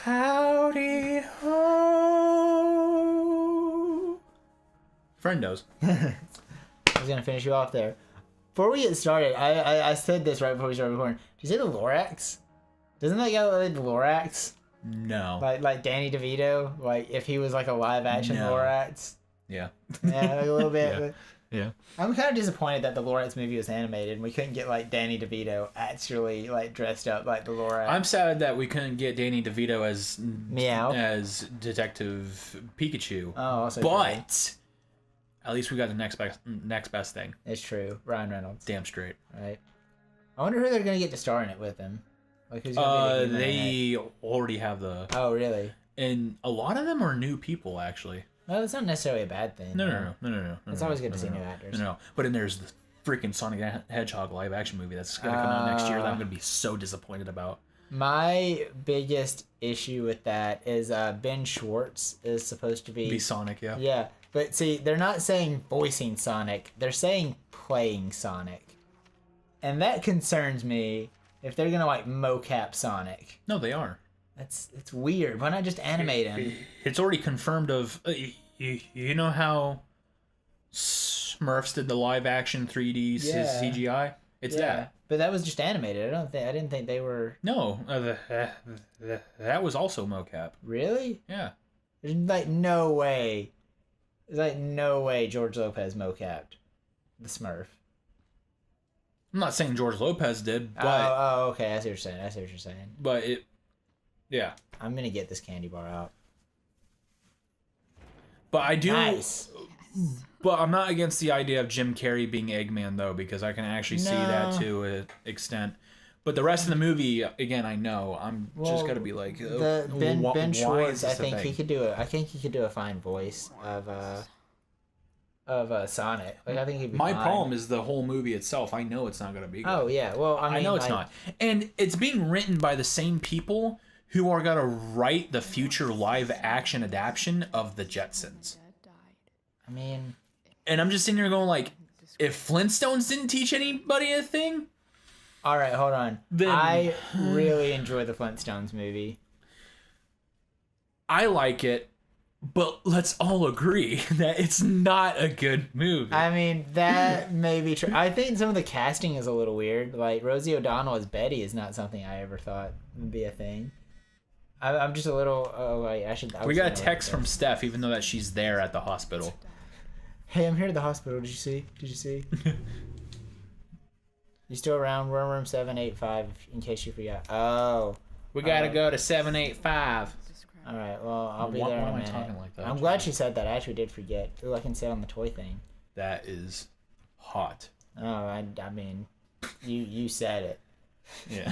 Howdy ho. Friendos. I was gonna finish you off there. Before we get started, I said this right before we started recording. Did you say the Lorax? Doesn't that go like the Lorax? No. Like Danny DeVito? Like if he was like a live action No. Lorax? Yeah. Yeah, like a little bit. Yeah. But Yeah. I'm kind of disappointed that the Lorax movie was animated and we couldn't get like Danny DeVito actually like dressed up like the Lorax. I'm sad that we couldn't get Danny DeVito as Meow. as Detective Pikachu. Oh, also but at least we got the next best thing. it's true. Ryan Reynolds. Damn straight. Right. I wonder who they're gonna get to star in it with him. Like who's gonna be the human in it? They already have the, Oh really? and a lot of them are new people actually. Well, it's not necessarily a bad thing. No. It's always good to see new actors. No. But then there's the freaking Sonic Hedgehog live action movie that's gonna come out next year that I'm gonna be so disappointed about. My biggest issue with that is Ben Schwartz is supposed to Be Sonic, yeah. Yeah, but see, they're not saying voicing Sonic. They're saying playing Sonic. And that concerns me if they're going to like mocap Sonic. No, they are. It's weird. Why not just animate him? It's already confirmed of you know how Smurfs did the live action 3D CGI? It's that. But that was just animated. I didn't think they were. No, that was also mocap. Really? Yeah. There's like no way. There's like no way George Lopez mocapped the Smurf. I'm not saying George Lopez did, but Oh, okay. I see what you're saying. but it, yeah. I'm gonna get this candy bar out. But I do. Nice. But I'm not against the idea of Jim Carrey being Eggman though, because I can actually see that to an extent. But the rest of the movie, again, I know I'm just gotta be like Ben Schwartz. I think he he could do it. I think he could do a fine voice of Sonic. Like I think he'd be My fine. problem is the whole movie itself. I know it's not gonna be good. Oh yeah. Well, I mean, I know it's like, not, and it's being written by the same people who are gonna write the future live action adaptation of the Jetsons. I mean, And I'm just sitting here going like, if Flintstones didn't teach anybody a thing, all right, hold on. Then- I really enjoy the Flintstones movie. I like it, but let's all agree that it's not a good movie. I mean, that may be true. I think some of the casting is a little weird. Like Rosie O'Donnell as Betty is not something I ever thought would be a thing. I'm just a little. Oh, like I should. We got a text from Steph, even though that she's there at the hospital. Hey, I'm here at the hospital. Did you see? You still around? We're in room 785. In case you forgot. Oh. We gotta go to 785. All right. Well, I'll be Why there in a am I minute. talking like that? I'm glad she said that. I actually did forget. Ooh, I can sit on the toy thing. That is hot. Oh, I mean, you said it. Yeah.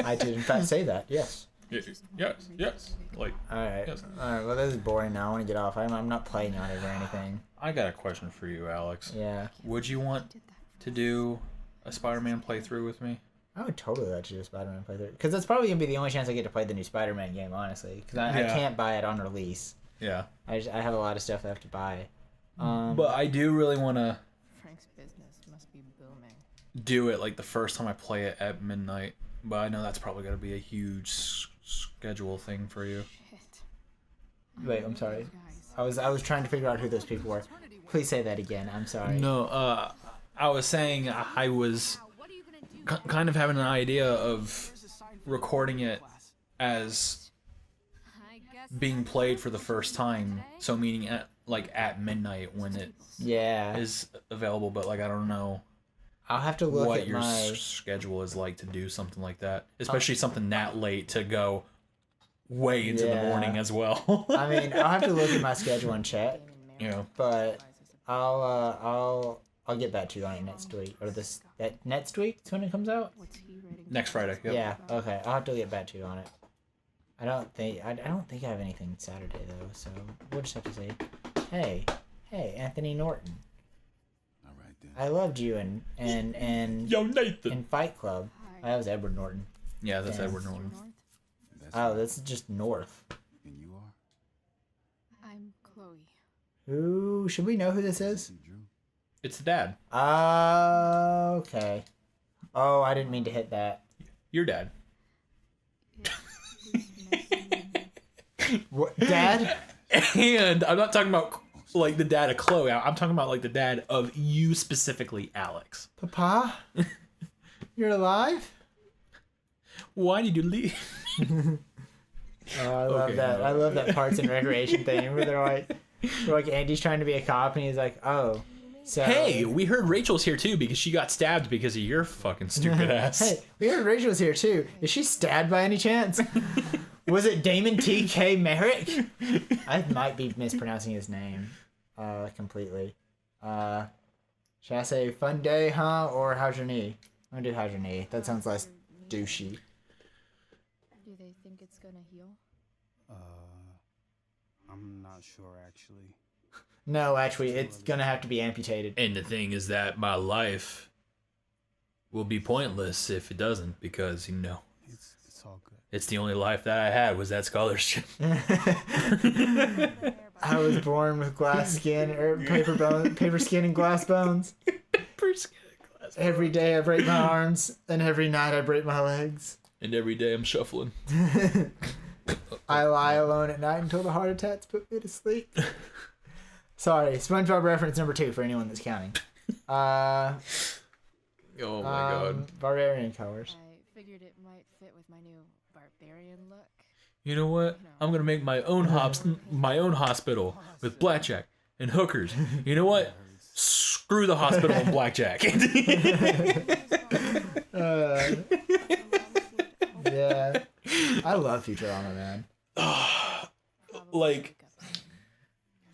I did in fact say that. Yes. Yes. Like, All right. Yes. All right. Well, this is boring now. I want to get off. I'm not playing on it or anything. I got a question for you, Alex. Yeah. Would you want to do a Spider-Man playthrough with me? I would totally let you do a Spider-Man playthrough because that's probably gonna be the only chance I get to play the new Spider-Man game, honestly. Because I can't buy it on release. Yeah. I have a lot of stuff I have to buy. But I do really want to Frank's business must be booming. do it like the first time I play it at midnight. But I know that's probably going to be a huge schedule thing for you. Shit. Wait, I'm sorry. I was trying to figure out who those people were. Please say that again. I'm sorry. No, I was saying I was kind of having an idea of recording it as being played for the first time. So meaning at midnight when it Yeah. is available. But like I don't know I'll have to look what at your my. schedule is like to do something like that, especially something that late to go way into the morning as well. I mean, I'll have to look at my schedule and check, Yeah. but I'll get back to you on it next week or that next week is when it comes out. What's he ready? Next Friday. Yep. Yeah. Okay. I'll have to get back to you on it. I don't think I have anything Saturday though, so we'll just have to say, hey, Anthony Norton. All right then. I loved you and Yo, Nathan. in Fight Club. Oh, that was Edward Norton. Yeah, that's Yeah. Edward Norton. That's Oh, that's just North. and you are? I'm Chloe. Who should we know who this is? Drew. It's the dad. Okay. Oh, I didn't mean to hit that. Your dad. What, Dad? And I'm not talking about like the dad of Chloe. I'm talking about like the dad of you specifically, Alex. Papa? You're alive? Why did you leave? Oh, I love that. I love that Parks and Recreation thing where they're like Andy's trying to be a cop and he's like, oh, so Hey, we heard Rachel's here too because she got stabbed because of your fucking stupid ass. Hey, we heard Rachel's here too. Is she stabbed by any chance? Was it Damon T.K. Merrick? I might be mispronouncing his name completely. Should I say fun day, huh? Or how's your knee? I'm gonna do how's your knee. That sounds less douchey. Do they think it's gonna heal? I'm not sure actually. No, actually, it's gonna have to be amputated. And the thing is that my life will be pointless if it doesn't because, you know, It's all good. it's the only life that I had was that scholarship. I was born with glass skin, or paper skin and glass bones. Every day I break my arms, and every night I break my legs. And every day I'm shuffling. I lie alone at night until the heart attacks put me to sleep. Sorry, SpongeBob reference number 2 for anyone that's counting. Oh my god. Barbarian colors. I figured it might fit with my new barbarian look. You know what? I'm gonna make my own hospital with blackjack and hookers. You know what? Screw the hospital and blackjack. Yeah. I love Futurama, man. Like,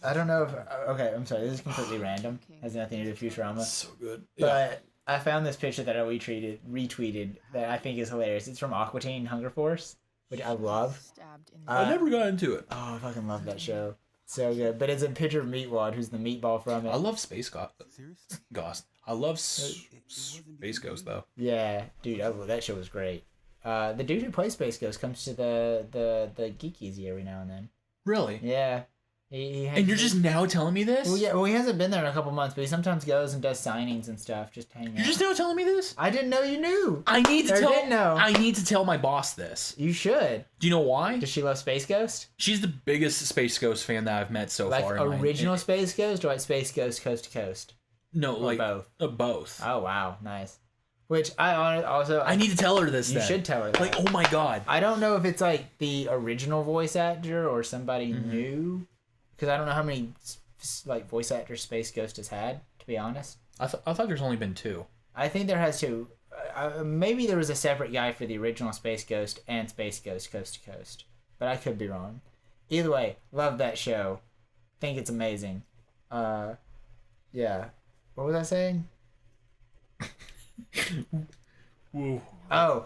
I don't know if... Okay, I'm sorry. This is completely random. Has nothing to do with Futurama. so good. But I found this picture that I retweeted that I think is hilarious. It's from Aqua Teen Hunger Force, which I love. Stabbed in I never got into it. Oh, I fucking love that show. So good. But it's a picture of Meatwad, who's the meatball from it. I love Space Seriously? Ghost. I love Space Ghost though. Yeah, dude, that show was great. The dude who plays Space Ghost comes to the Geekies every now and then. Really? Yeah. And you're just now telling me this? Well, yeah. Well, he hasn't been there in a couple months, but he sometimes goes and does signings and stuff, just to hang out. You're just now telling me this? I didn't know you knew. I need to Or tell. didn't know. I need to tell my boss this. You should. Do you know why? Does she love Space Ghost? She's the biggest Space Ghost fan that I've met so Like far. original Space Ghost or like Space Ghost Coast to Coast? No, Or like both. Both. Oh wow, nice. Which I need to tell her this. You then. should tell her that. Like, oh my god. I don't know if it's like the original voice actor or somebody new, because I don't know how many like voice actors Space Ghost has had. To be honest, I thought there's only been 2. I think there has 2. Maybe there was a separate guy for the original Space Ghost and Space Ghost Coast to Coast, but I could be wrong. Either way, love that show. Think it's amazing. Yeah. What was I saying? Whoa. Oh.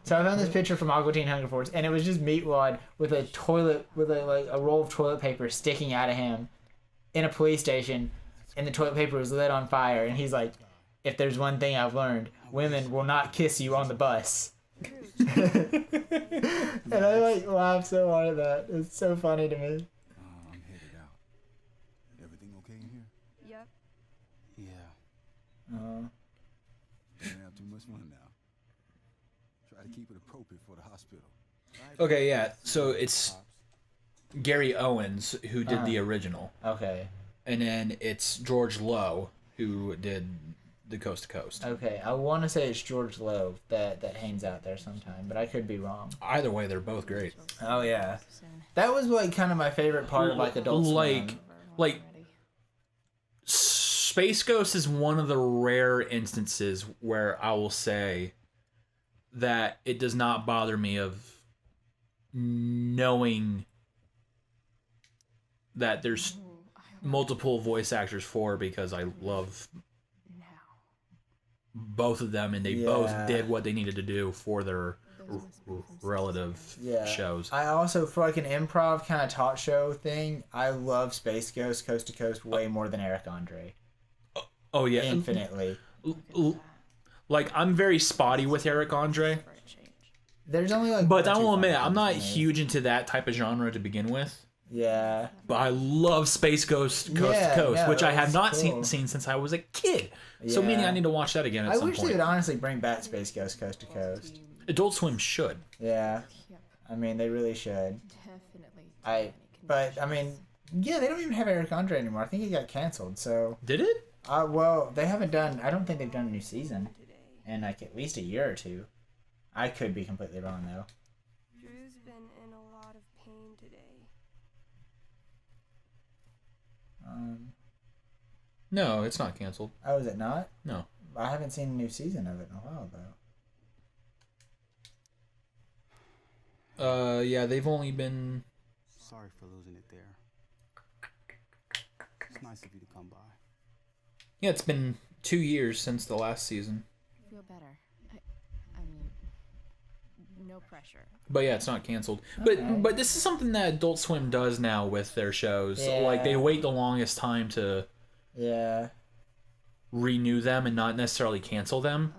So I found this picture from Aqua Teen Hunger Force, and it was just Meatwad with a toilet, with a roll of toilet paper sticking out of him in a police station, and the toilet paper was lit on fire, and he's like, if there's one thing I've learned, women will not kiss you on the bus. And I like laugh so hard at that. It's so funny to me. I'm headed out. Everything okay in here? Yep. Yeah. Can't have too much fun now. Try to keep it appropriate for the hospital. Okay, yeah. So it's Gary Owens who did the original, Okay. and then it's George Lowe who did the Coast to Coast. Okay. I want to say it's George Lowe that hangs out there sometime, but I could be wrong. Either way, they're both great. Oh yeah. That was like kind of my favorite part of like Adult Swim. Like Space Ghost is one of the rare instances where I will say that it does not bother me of knowing that there's multiple voice actors for, because I love both of them and they both did what they needed to do for their relative shows. I also, for like an improv kind of talk show thing, I love Space Ghost Coast to Coast way more than Eric Andre. Oh yeah, Infinitely. Like, I'm very spotty with Eric Andre, There's only like, but I will admit admit I'm not huge into that type of genre to begin with. Yeah. But I love Space Ghost Coast to Coast, which I have not cool. seen since I was a kid. So meaning I need to watch that again at I some wish point. they would honestly bring back Space Ghost Coast to Coast. Adult Swim should. Yeah. I mean, they really should. Definitely But I mean, yeah, they don't even have Eric Andre anymore. I think he got canceled. So Did it? well, they haven't done. I don't think they've done a new season in like at least a year or two. I could be completely wrong though. Drew's been in a lot of pain today. No, it's not canceled. Oh, is it not? No. I haven't seen a new season of it in a while though. Yeah, they've only been. Sorry for losing it there. It's nice of you to come by. Yeah, it's been 2 years since the last season. Feel better. I mean, no pressure. But yeah, it's not canceled. Okay. But this is something that Adult Swim does now with their shows. Yeah. Like they wait the longest time to Yeah. renew them and not necessarily cancel them.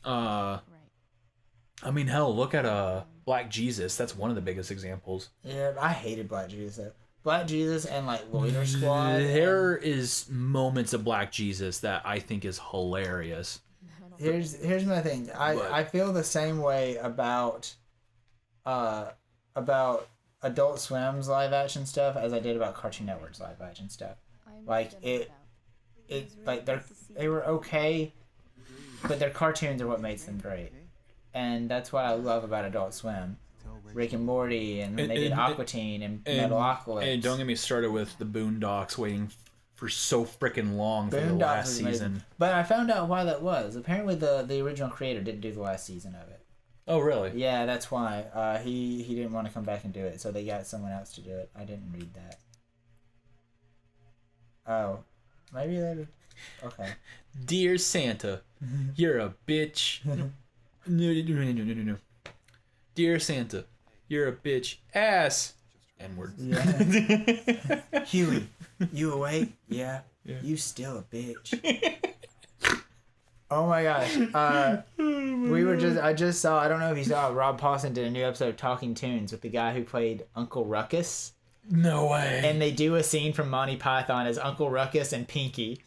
Right. I mean, hell, look at Black Jesus. That's one of the biggest examples. Yeah, I hated Black Jesus though. Black Jesus and like Loiter Squad. There is moments of Black Jesus that I think is hilarious. Here's my thing. I feel the same way about Adult Swim's live action stuff as I did about Cartoon Network's live action stuff. Like it like they were okay, but their cartoons are what makes them great. And that's what I love about Adult Swim. Rick and Morty, and they did Aqua Teen and Metalocalypse. And don't get me started with the Boondocks waiting for so freaking long for the Boondocks last was amazing. season. But I found out why that was. Apparently the original creator didn't do the last season of it. Oh, really? Yeah, that's why. He didn't want to come back and do it, so they got someone else to do it. I didn't read that. Oh. Maybe they okay. Dear Santa, you're a bitch. No. Dear Santa, you're a bitch ass. N-word. Yeah. Huey, you awake? Yeah. You still a bitch. Oh my gosh. I just saw, I don't know if you saw, Rob Paulson did a new episode of Talking Tunes with the guy who played Uncle Ruckus. No way. And they do a scene from Monty Python as Uncle Ruckus and Pinky.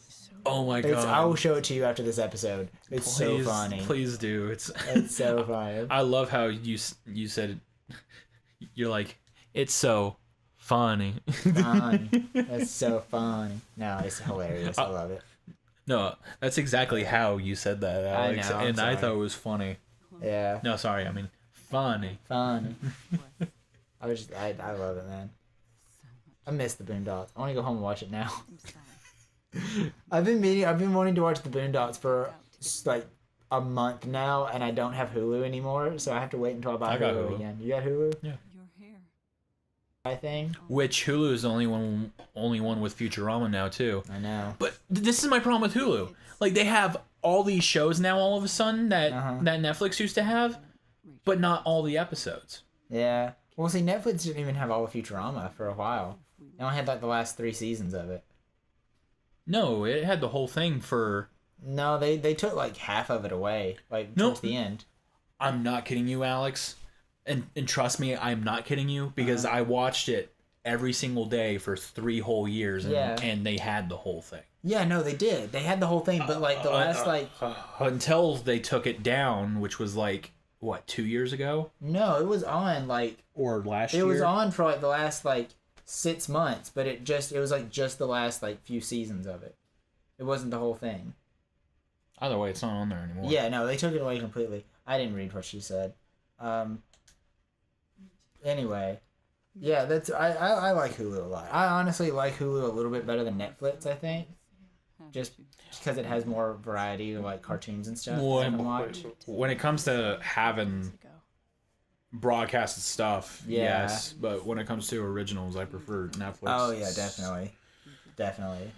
Oh my god. I will show it to you after this episode. It's so Please, funny. Please do. It's so funny. I love how you said it. You're like, it's so funny. Fun. That's so funny. No, it's hilarious. I love it. No, that's exactly how you said that, Alex. I know, I'm and I sorry. thought it was funny. Yeah. No, sorry. I mean, funny. Funny. I love it, man. I miss the Boondocks. I want to go home and watch it now. I've been wanting to watch the Boondocks for like a month now, and I don't have Hulu anymore, so I have to wait until I buy got Hulu Hulu. again. You got Hulu? Yeah. I think. Which Hulu is the only one with Futurama now too. I know. But this is my problem with Hulu. Like they have all these shows now all of a sudden that Netflix used to have, but not all the episodes. Yeah. Well, see, Netflix didn't even have all of Futurama for a while. They only had like the last 3 seasons of it. No, it had the whole thing for. No, they took like half of it away, like towards the end. I'm not kidding you, Alex. And trust me, I'm not kidding you because I watched it every single day for 3 whole years, and they had the whole thing. Yeah, no, they did. They had the whole thing, but like the last until they took it down, which was like what 2 years ago? No, it was on like or last year. It was on for like the last like 6 months, but it was like just the last like few seasons of it. It wasn't the whole thing. Either way, it's not on there anymore. Yeah, no, they took it away completely. I didn't read what she said. Anyway, yeah, I like Hulu a lot. I honestly like Hulu a little bit better than Netflix, I think. Just because it has more variety of like cartoons and stuff that I can watch. When it comes to having broadcasted stuff, yes, but when it comes to originals, I prefer Netflix. Oh yeah, definitely.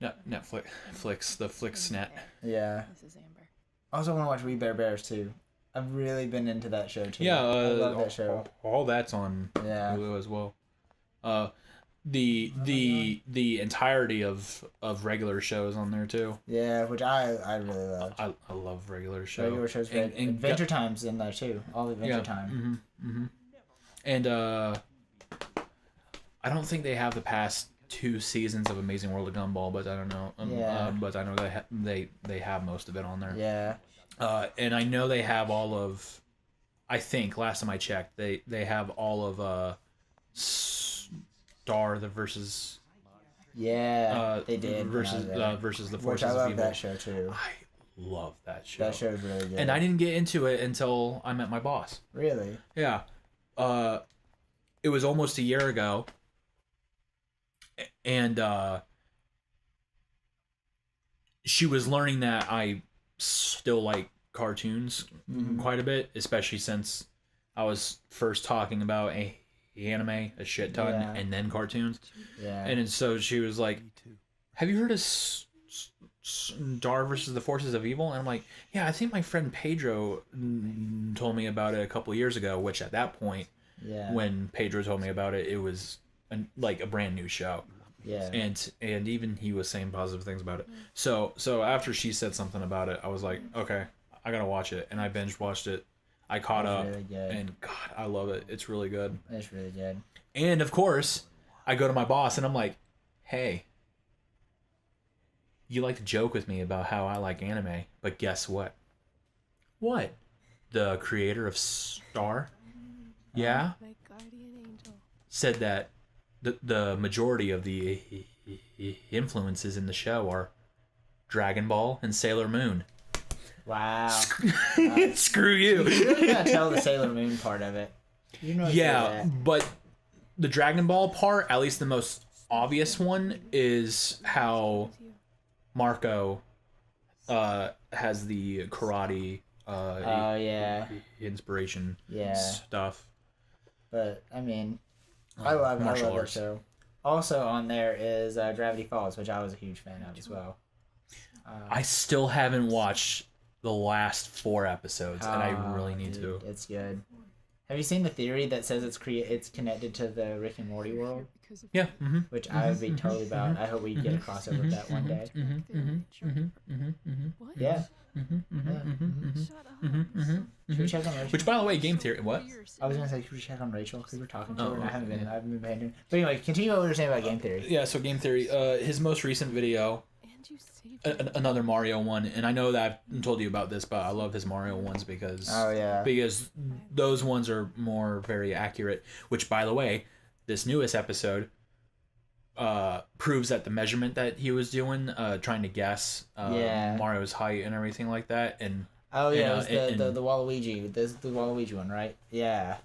No, Netflix, the Flixnet. Yeah. This is Amber. I also want to watch We Bare Bears too. I've really been into that show too. Yeah, I love that show. All that's on Hulu as well. The entirety of regular shows on there too. Yeah, which I really love. I love regular shows. Regular shows great. And Adventure Time's in there too. All the Adventure Time. And I don't think they have the past 2 seasons of Amazing World of Gumball, but I don't know. But I know they have most of it on there. Yeah. And I know they have all of. I think last time I checked, they have all of Star the versus Yeah, they did. versus versus the Which Forces I of love Evil. that show too. I love that show. That show's really good. And I didn't get into it until I met my boss. Really? Yeah. It was almost a year ago. And she was learning that I still like cartoons quite a bit, especially since I was first talking about anime a shit ton Yeah. and then cartoons. Yeah. And so she was like, have you heard of Star versus the Forces of Evil? And I'm like, yeah, I think my friend Pedro told me about it a couple years ago, which at that point, yeah. when Pedro told me about it, it was like a brand new show. Yeah. And even he was saying positive things about it. So after she said something about it, I was like, okay, I gotta watch it. And I binge watched it. I caught up, really good. and God, I love it. It's really good. It's really good. And of course, I go to my boss and I'm like, hey, you like to joke with me about how I like anime, but guess what? What? The creator of Star, yeah, My guardian angel. said that the majority of the influences in the show are Dragon Ball and Sailor Moon. Wow. Screw you. You really gotta tell the Sailor Moon part of it. You know. Yeah, but the Dragon Ball part, at least the most obvious one, is how Marco has the karate Oh yeah. inspiration Yeah. stuff. But I mean, I love that arts. show. Also on there is Gravity Falls, which I was a huge fan of as well. I still haven't watched the last 4 episodes, and I really Oh, need dude, to. It's good. Have you seen the theory that says it's connected to the Rick and Morty world? Yeah. Mm-hmm. Which I would be totally about. I hope we get a crossover with that one day. What? Yeah. Shut up. Should we check on Rachel? Which, by the way, game theory. What? I was gonna say, should we check on Rachel because we're talking to her. And I haven't been. yeah. I haven't been paying attention. But anyway, continue what we were saying about game theory. Yeah. So game theory. His most recent video. And you saved Another Mario one, and I know that I've told you about this, but I love his Mario ones because because those ones are more very accurate. Which, by the way, this newest episode proves that the measurement that he was doing, trying to guess Mario's height and everything like that, and Oh yeah, and, it was the Waluigi. This is the Waluigi one, right? Yeah.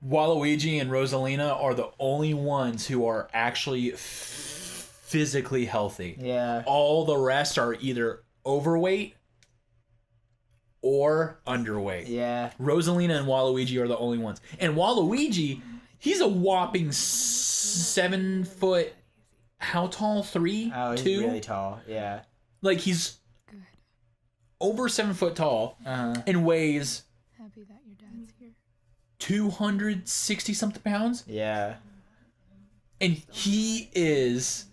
Waluigi and Rosalina are the only ones who are actually physically healthy. Yeah. All the rest are either overweight or underweight. Yeah. Rosalina and Waluigi are the only ones. And Waluigi, he's a whopping 7 foot. How tall? 3? Oh, he's 2? really tall. Yeah. Like he's good. over 7 foot tall Uh-huh. and weighs Happy that your dad's here. 260 something pounds. Yeah. And he is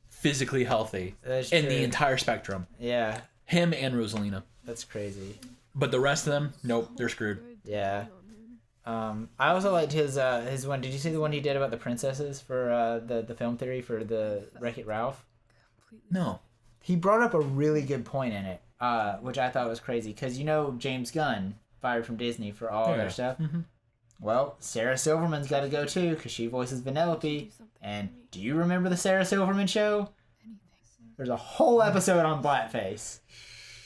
physically healthy That's in true. the entire spectrum. Yeah. Him and Rosalina. That's crazy. But the rest of them, nope, they're screwed. Yeah. I also liked his one. Did you see the one he did about the princesses for the film theory for the Wreck-It Ralph? No. He brought up a really good point in it, which I thought was crazy because you know James Gunn fired from Disney for all Yeah. their stuff. Mm-hmm. Well, Sarah Silverman's got to go too because she voices Vanellope. And do you remember the Sarah Silverman show? There's a whole episode on blackface,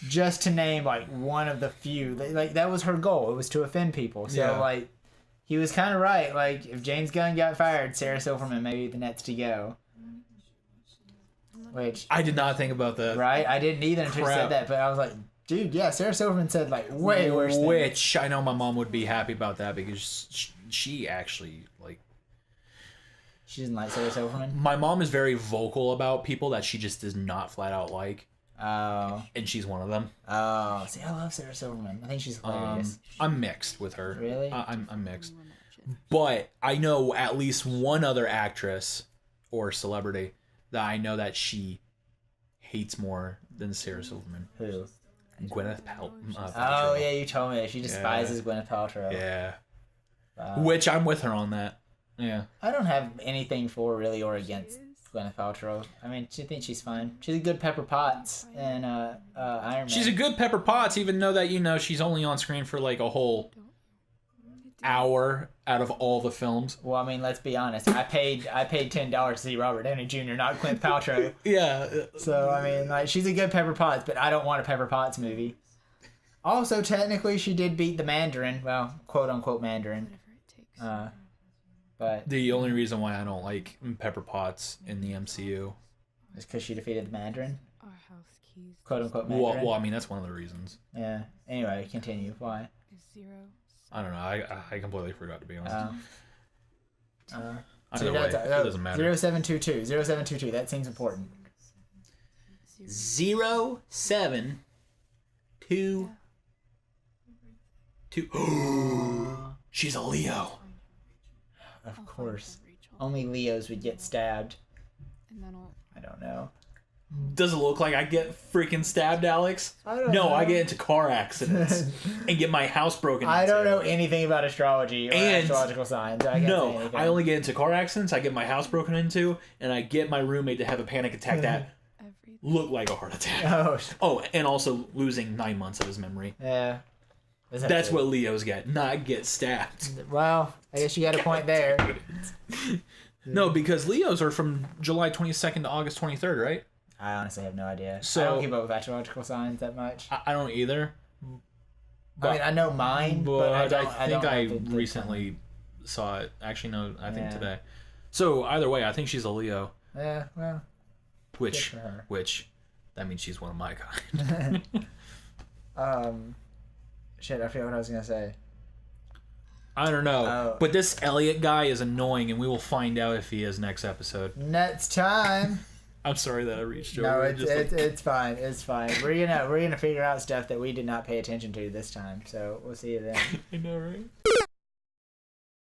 just to name like one of the few. Like that was her goal. It was to offend people. So Yeah. like, he was kind of right. Like if James Gunn got fired, Sarah Silverman may be the next to go. Which I did not think about that. right? I didn't either until you Crap. said that. But I was like, dude, yeah, Sarah Silverman said like way worse. Than Which I know my mom would be happy about that because she actually like. she doesn't like Sarah Silverman. My mom is very vocal about people that she just does not flat out like, Oh, and she's one of them. oh. See, I love Sarah Silverman. I think she's hilarious. I'm mixed with her. Really? I'm mixed, but I know at least one other actress or celebrity that I know that she hates more than Sarah Silverman. Who? Gwyneth Oh Paltrow. yeah, you told me that she despises Gwyneth Paltrow. Yeah. Wow. Which I'm with her on that. Yeah. I don't have anything for really or against Gwyneth Paltrow. I mean, I think she's fine. She's a good Pepper Potts and Iron Man. She's a good Pepper Potts, even though that she's only on screen for like a whole hour out of all the films. Well, I mean, let's be honest. I paid $10 to see Robert Downey Jr., not Gwyneth Paltrow. Yeah. So I mean, like, she's a good Pepper Potts, but I don't want a Pepper Potts movie. Also, technically, she did beat the Mandarin. Well, quote unquote Mandarin. Whatever it takes. But The only reason why I don't like Pepper Potts in the MCU. it's because she defeated the Mandarin. Our house keys. Quote unquote Mandarin. Well, I mean, that's one of the reasons. Yeah. Anyway, continue. Why? Is 0. I don't know. I completely forgot, to be honest. So Either way, it that's- doesn't matter. 0722. 0722. That seems important. 0722. She's a Leo. Of course. Only Leos would get stabbed. And then I don't know. Does it look like I get freaking stabbed, Alex? I don't No, know. I get into car accidents and get my house broken into. I don't know anything about astrology or And- astrological signs. I can't say No, anything. I only get into car accidents, I get my house broken into, and I get my roommate to have a panic attack that everything. looked like a heart attack. Oh, Oh, and also losing 9 months of his memory. yeah. That's what Leos get, not get stabbed. Well, I guess you got a point there. No, because Leos are from July 22nd to August 23rd, right? I honestly have no idea. So- I don't keep up with astrological signs that much. I don't either. I mean, I know mine, but I don't. think don't know I if it did recently saw it. Actually, no, I think Yeah. today. So either way, I think she's a Leo, something. Yeah, well, which good for her. that means she's one of my kind. Shit, I forget what I was gonna say. I don't know, Oh. but this Elliot guy is annoying, and we will find out if he is next episode. Next time. I'm sorry that I reached over. No, it's just like- it's fine. It's fine. We're gonna figure out stuff that we did not pay attention to this time. So we'll see you then. I know, right?